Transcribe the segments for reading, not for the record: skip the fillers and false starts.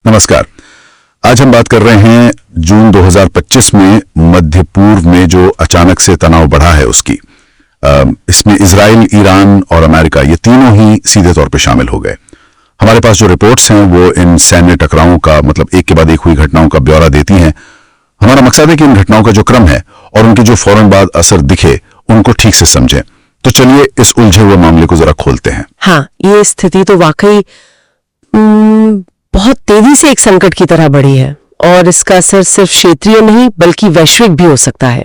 नमस्कार। आज हम बात कर रहे हैं जून 2025 में मध्य पूर्व में जो अचानक से तनाव बढ़ा है उसकी। इसमें इजराइल, ईरान और अमेरिका ये तीनों ही सीधे तौर पे शामिल हो गए। हमारे पास जो रिपोर्ट्स हैं वो इन सैन्य टकरावों का मतलब एक के बाद एक हुई घटनाओं का ब्यौरा देती हैं। हमारा मकसद है कि इन घटनाओं का जो क्रम है और उनके जो फौरन बाद असर दिखे उनको ठीक से समझें। तो चलिए इस उलझे हुए मामले को जरा खोलते हैं। हाँ, ये स्थिति तो वाकई बहुत तेजी से एक संकट की तरह बढ़ी है और इसका असर सिर्फ क्षेत्रीय नहीं बल्कि वैश्विक भी हो सकता है।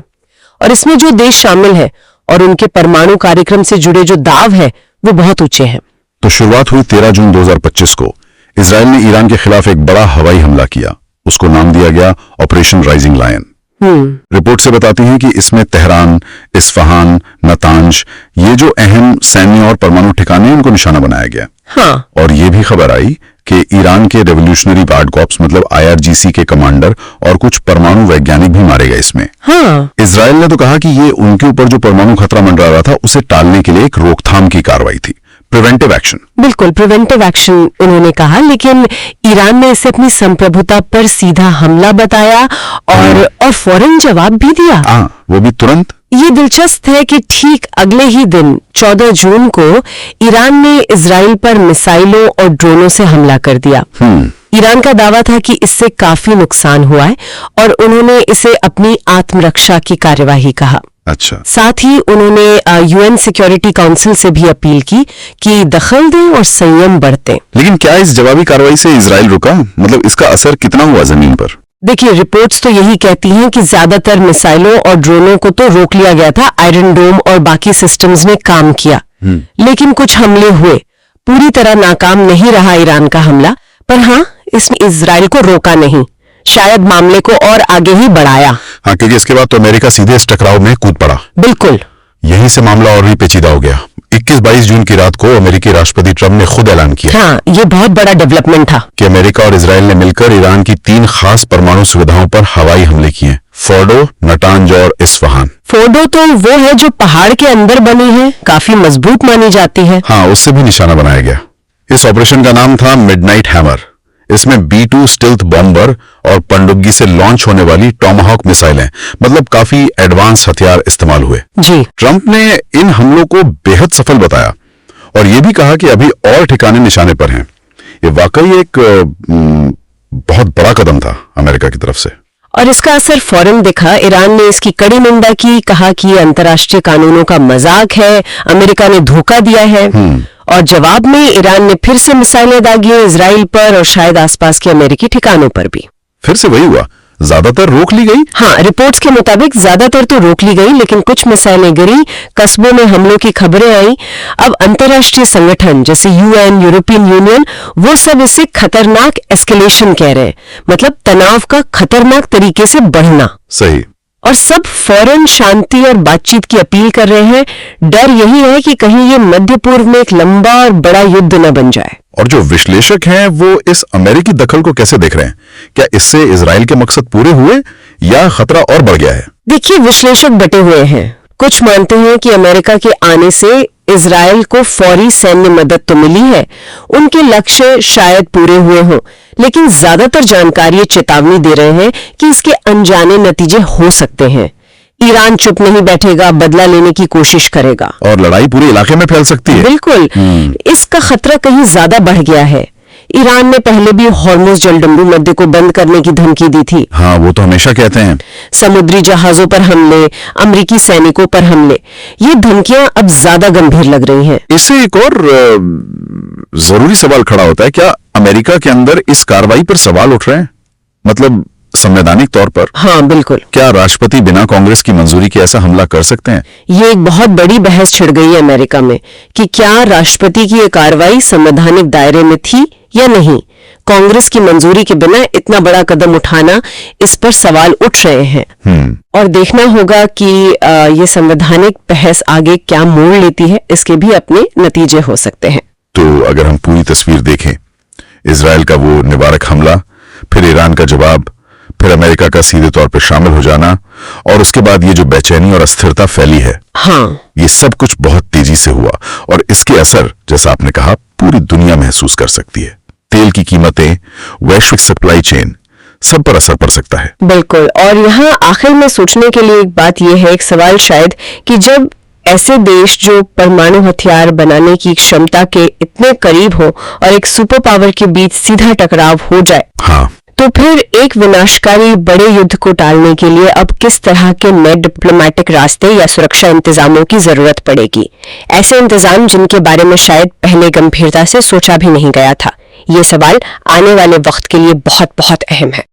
और इसमें जो देश शामिल है और उनके परमाणु कार्यक्रम से जुड़े जो दाव है वो बहुत ऊंचे हैं। तो शुरुआत हुई 13 जून 2025 को। इजराइल ने ईरान के खिलाफ एक बड़ा हवाई हमला किया। उसको नाम दिया गया ऑपरेशन राइजिंग लायन। रिपोर्ट से बताती हैं कि इसमें तेहरान, इस्फहान, नतांज ये जो अहम सैन्य और परमाणु ठिकाने इनको निशाना बनाया गया। हाँ। और ये भी खबर आई कि ईरान के रेवोल्यूशनरी गार्ड कॉर्प्स मतलब IRGC के कमांडर और कुछ परमाणु वैज्ञानिक भी मारे गए इसमें। हाँ। इजराइल ने तो कहा कि ये उनके ऊपर जो परमाणु खतरा मंडरा रहा था उसे टालने के लिए एक रोकथाम की कार्रवाई थी, प्रिवेंटिव एक्शन। बिल्कुल प्रिवेंटिव एक्शन उन्होंने कहा, लेकिन ईरान ने इसे अपनी संप्रभुता पर सीधा हमला बताया और फौरन जवाब भी दिया। वो भी तुरंत। ये दिलचस्प है कि ठीक अगले ही दिन 14 जून को ईरान ने इजराइल पर मिसाइलों और ड्रोनों से हमला कर दिया। ईरान का दावा था कि इससे काफी नुकसान हुआ है और उन्होंने इसे अपनी आत्मरक्षा की कार्यवाही कहा। अच्छा। साथ ही उन्होंने UN सिक्योरिटी काउंसिल से भी अपील की कि दखल दें और संयम बरतें। लेकिन क्या इस जवाबी कार्रवाई से इजराइल रुका? मतलब इसका असर कितना हुआ जमीन पर? देखिए, रिपोर्ट्स तो यही कहती हैं कि ज्यादातर मिसाइलों और ड्रोनों को तो रोक लिया गया था। आयरन डोम और बाकी सिस्टम्स ने काम किया, लेकिन कुछ हमले हुए। पूरी तरह नाकाम नहीं रहा ईरान का हमला, पर हाँ, इसने इजराइल को रोका नहीं, शायद मामले को और आगे ही बढ़ाया। हाँ, क्योंकि इसके बाद तो अमेरिका सीधे इस टकराव में कूद पड़ा। बिल्कुल। यहीं से मामला और भी पेचीदा हो गया। 21-22 जून की रात को अमेरिकी राष्ट्रपति ट्रंप ने खुद ऐलान किया। हाँ, ये बहुत बड़ा डेवलपमेंट था कि अमेरिका और इजराइल ने मिलकर ईरान की 3 खास परमाणु सुविधाओं पर हवाई हमले किए, फोर्डो, नटांज और इस्फहान। फोर्डो तो वो है जो पहाड़ के अंदर बनी है, काफी मजबूत मानी जाती है। हाँ, उससे भी निशाना बनाया गया। इस ऑपरेशन का नाम था मिडनाइट हैमर। इसमें B-2 स्टिल्थ बॉम्बर और पनडुब्बी से लॉन्च होने वाली टॉमाहॉक मिसाइलें, मतलब काफी एडवांस हथियार इस्तेमाल हुए। जी। ट्रंप ने इन हमलों को बेहद सफल बताया और यह भी कहा कि अभी और ठिकाने निशाने पर हैं। ये वाकई एक बहुत बड़ा कदम था अमेरिका की तरफ से। और इसका असर फौरन दिखा। ईरान ने इसकी कड़ी निंदा की, कहा कि ये अंतर्राष्ट्रीय कानूनों का मजाक है, अमेरिका ने धोखा दिया है। और जवाब में ईरान ने फिर से मिसाइलें दागी इजराइल पर और शायद आसपास के अमेरिकी ठिकानों पर भी। फिर से वही हुआ, ज्यादातर रोक ली गई। हाँ, रिपोर्ट्स के मुताबिक ज्यादातर तो रोक ली गई, लेकिन कुछ मिसाइलें गिरी, कस्बों में हमलों की खबरें आई। अब अंतर्राष्ट्रीय संगठन जैसे UN, यूरोपियन यूनियन, वो सब इसे खतरनाक एस्केलेशन कह रहे हैं, मतलब तनाव का खतरनाक तरीके से बढ़ना। सही। और सब फौरन शांति और बातचीत की अपील कर रहे हैं। डर यही है कि कहीं ये मध्य पूर्व में एक लंबा और बड़ा युद्ध न बन जाए। और जो विश्लेषक हैं वो इस अमेरिकी दखल को कैसे देख रहे हैं? क्या इससे इजराइल के मकसद पूरे हुए या खतरा और बढ़ गया है? देखिए, विश्लेषक बटे हुए हैं। कुछ मानते हैं कि अमेरिका के आने से इजराइल को फौरी सैन्य मदद तो मिली है, उनके लक्ष्य शायद पूरे हुए हों, लेकिन ज्यादातर जानकारी चेतावनी दे रहे हैं कि इसके अनजाने नतीजे हो सकते हैं। ईरान चुप नहीं बैठेगा, बदला लेने की कोशिश करेगा और लड़ाई पूरे इलाके में फैल सकती है। बिल्कुल। इसका खतरा कहीं ज्यादा बढ़ गया है। ईरान ने पहले भी हॉर्मुज़ जलडंबू मध्य को बंद करने की धमकी दी थी। हाँ, वो तो हमेशा कहते हैं। समुद्री जहाजों पर हमले, अमेरिकी सैनिकों पर हमले, ये धमकियां अब ज्यादा गंभीर लग रही हैं। इससे एक और जरूरी सवाल खड़ा होता है, क्या अमेरिका के अंदर इस कार्रवाई पर सवाल उठ रहे हैं, मतलब संवैधानिक तौर पर? हाँ, बिल्कुल। क्या राष्ट्रपति बिना कांग्रेस की मंजूरी के ऐसा हमला कर सकते हैं? ये एक बहुत बड़ी बहस छिड़ गई है अमेरिका में कि क्या राष्ट्रपति की ये कार्रवाई संवैधानिक दायरे में थी या नहीं। कांग्रेस की मंजूरी के बिना इतना बड़ा कदम उठाना, इस पर सवाल उठ रहे हैं। और देखना होगा कि ये संवैधानिक बहस आगे क्या मोड़ लेती है। इसके भी अपने नतीजे हो सकते हैं। तो अगर हम पूरी तस्वीर देखें, इजराइल का वो निवारक हमला, फिर ईरान का जवाब, फिर अमेरिका का सीधे तौर पर शामिल हो जाना और उसके बाद ये जो बेचैनी और अस्थिरता फैली है, हाँ, ये सब कुछ बहुत तेजी से हुआ और इसके असर, जैसा आपने कहा, पूरी दुनिया महसूस कर सकती है। तेल की कीमतें, वैश्विक सप्लाई चेन, सब पर असर पड़ सकता है। बिल्कुल। और यहाँ आखिर में सोचने के लिए एक बात यह है, एक सवाल शायद, कि जब ऐसे देश जो परमाणु हथियार बनाने की क्षमता के इतने करीब हो और एक सुपर पावर के बीच सीधा टकराव हो जाए, हाँ, तो फिर एक विनाशकारी बड़े युद्ध को टालने के लिए अब किस तरह के नए डिप्लोमेटिक रास्ते या सुरक्षा इंतजामों की जरूरत पड़ेगी? ऐसे इंतजाम जिनके बारे में शायद पहले गंभीरता से सोचा भी नहीं गया था। ये सवाल आने वाले वक्त के लिए बहुत बहुत अहम है।